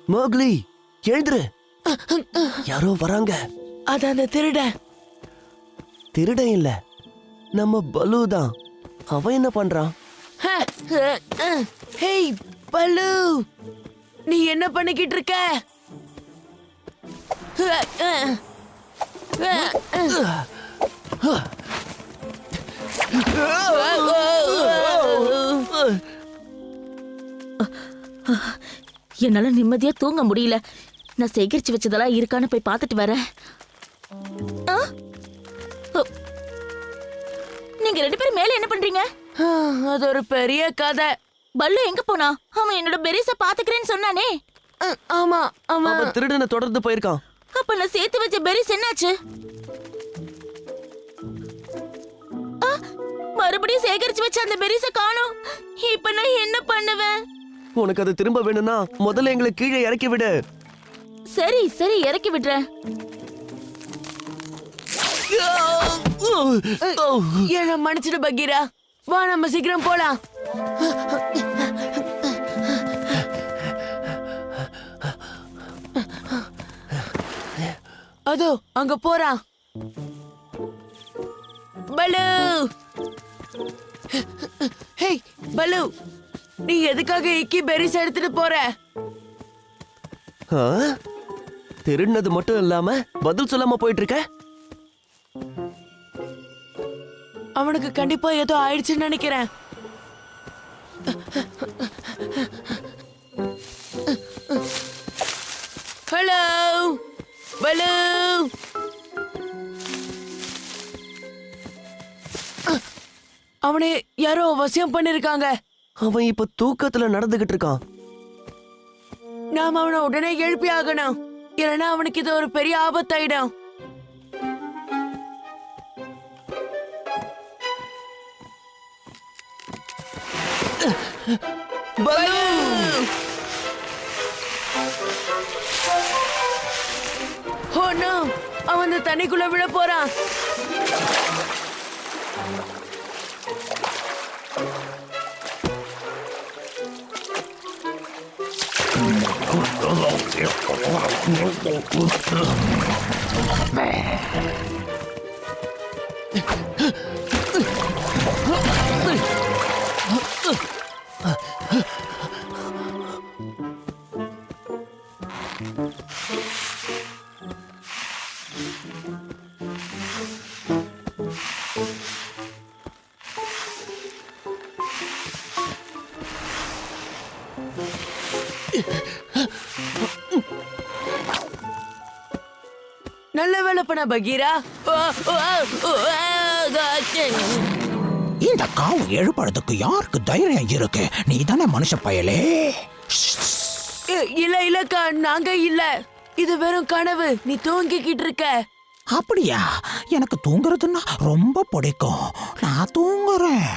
Mowgli, எழுந்துரு. யாரோ வராங்க. அது அந்த திருடன். திருடன் இல்ல, நம்ம பலு தான். அவன் என்ன பண்றான்? ஹேய் பலு, நீ என்ன பண்ணிக்கிட்டு இருக்க? என்னால நிம்மதியா தூங்க முடியல. நான் சேகரிச்சு வச்சதெல்லாம் இருக்கான்னு போய் பார்த்துட்டு வரேன். நீங்க 2 பேரும் மேல என்ன பண்றீங்க? அது ஒரு பெரிய கதை. பல்லு எங்க போனா? அவன் என்னோட பெரிச பாத்துக்கிறேன்னு சொன்னானே. ஆமா ஆமா, அவன் திருடனை தொடர்ந்து போயிருக்கான். அப்ப நான் சேர்த்து வச்ச பெரிஸ் என்னாச்சு? மறுபடியும் சேகரிச்சு வச்ச அந்த பெரிச காணோம். இப்ப நான் என்ன பண்ணுவேன்? உனக்கு அது திரும்ப வேணும்னா முதல்ல எங்களை கீழே இறக்கி விடு. சரி சரி, இறக்கி விடுறேன். என்ன மன்னிச்சிடு பகீரா, வா நம்ம சீக்கிரம் போலாம். அதோ அங்க போறான். பலு, ஹேய் பலு, நீ எதுக்காக இக்கி பெரிஸ் எடுத்துட்டு போற? திருடினது மட்டும் இல்லாம பதில் சொல்லாம போயிட்டு இருக்க. அவனுக்கு கண்டிப்பா ஏதோ ஆயிடுச்சுன்னு நினைக்கிறேன். ஹலோ பலு, அவனை யாரோ வசியம் பண்ணிருக்காங்க. அவன் இப்ப தூக்கத்துல நடந்துகிட்டு இருக்கான். நாம அவனை உடனே எழுப்பி ஆகணும், இல்லைன்னா அவனுக்கு இது ஒரு பெரிய ஆபத்தாயிடும். பலு! ஓ நோ, அவன் அந்த தண்ணிக்குள்ள விழ போறான். நல்ல வேலை பண்ண பகீரா. இந்த காவு எழுப்புறதுக்கு யாருக்கு தைரியம் இருக்கு? நீ தானே மனுஷ பயலே. இல்ல இல்லக்கா, நாங்க இல்ல. இது வெறும் கனவு. நீ தூங்கிக்கிட்டு இருக்க. அப்படியா? எனக்கு தூங்குறதுன்னா ரொம்ப பிடிக்கும். நான் தூங்குறேன்.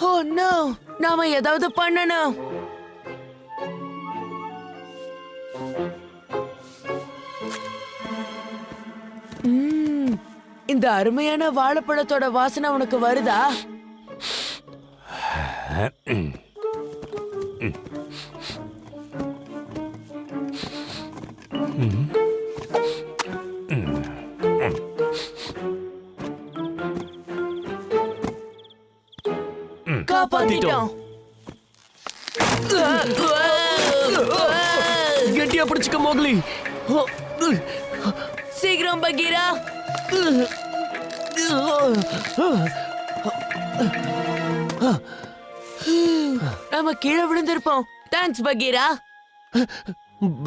ஓ நோ, நாம ஏதாவது பண்ணணும். இந்த அருமையான வாழைப்பழத்தோட வாசனை உனக்கு வருதா? காப்பாத்திட்டோம். கெட்டியா பிடிச்சுக்க மோக்லி. சீக்கிரம் பகீரா. நம்ம கீழே விழுந்திருப்போம். தேங்க்ஸ் பகீரா.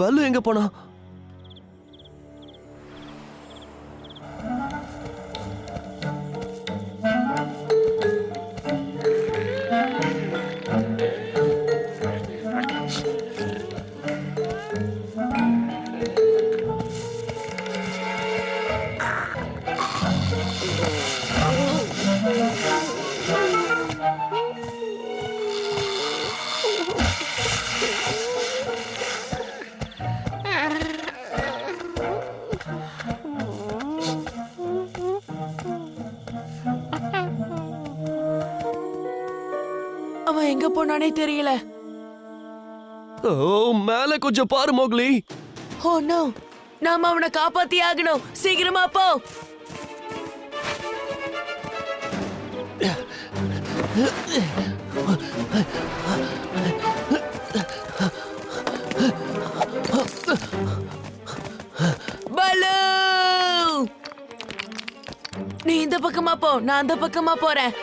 பலு எங்க போனா? அவன் எங்க போனானே தெரியல. ஓ, மேல கொஞ்சம் பாரு மோக்லி. ஓ நோ, நாம அவனை காப்பாத்தி ஆகணும். சீக்கிரமா போ. பலு, நீ இந்த பக்கமா போ, நான் அந்த பக்கமா போறேன்.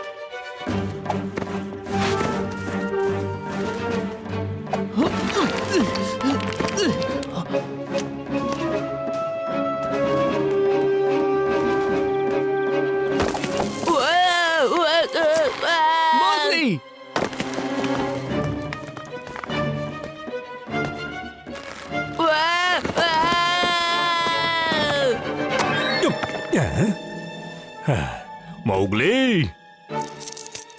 மோக்லி, மௌக்லி,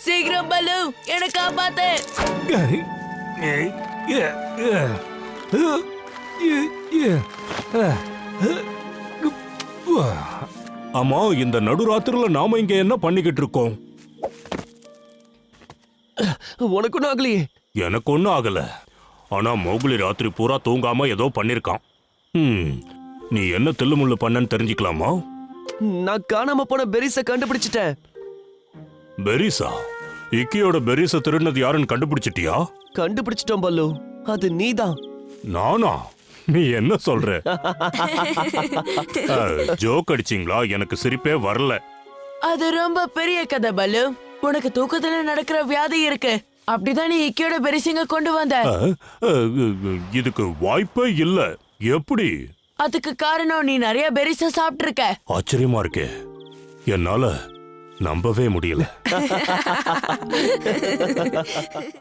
சீக்கிரம் பலு, என்ன காப்பாத்து. ஆமா, இந்த நடுராத்திரில நாம இங்க என்ன பண்ணிக்கிட்டு இருக்கோம்? உனக்கு ஒண்ணும் ஆகலையே? எனக்கு ஒண்ணும் ஆகல. ஆனா மௌக்லி ராத்திரி பூரா தூங்காம ஏதோ பண்ணிருக்கான். நீ என்ன தில்லுமுள்ளு பண்ணன்னு தெரிஞ்சுக்கலாமா? நான் காணாம போன பெரிஸ கண்டுபிடிச்சிட்டேன். பெரிசா? இக்கியோட பெரிச திருடினது யாருன்னு கண்டுபிடிச்சிட்டியா? கண்டுபிடிச்சிட்டோம் பல்லு, அது நீதான். நானா? நீ என்ன சொல்ற? ஜோக் அடிச்சிங்களா? எனக்கு சிரிப்பே வரல. அது ரொம்ப பெரிய கதை பலு. உனக்கு தூக்கத்துல நடக்கிற வியாதி இருக்கு, அப்படிதான் நீ இக்கியோட பெரிசிங்க கொண்டு வந்த. இதுக்கு வாய்ப்பே இல்ல. எப்படி? அதுக்கு காரணம் நீ நிறைய பெரிச சாப்பிட்டு இருக்க. ஆச்சரியமா இருக்கே, என்னால நம்பவே முடியல.